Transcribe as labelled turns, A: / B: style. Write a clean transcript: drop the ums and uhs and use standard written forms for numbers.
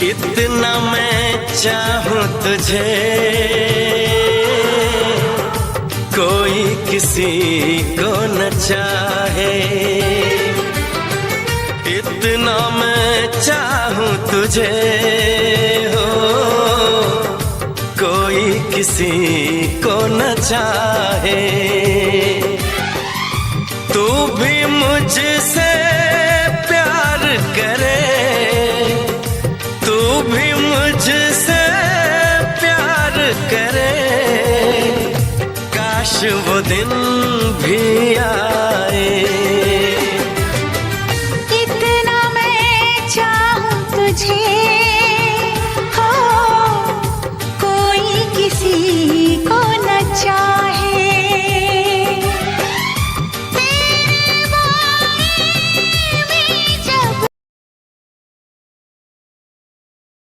A: इतना मैं चाहूं तुझे, कोई किसी को न चाहे। इतना मैं चाहूं तुझे हो, कोई किसी को न चाहे। तू भी मुझसे प्यार करे, तू भी मुझसे प्यार करे, काश वो दिन भी आ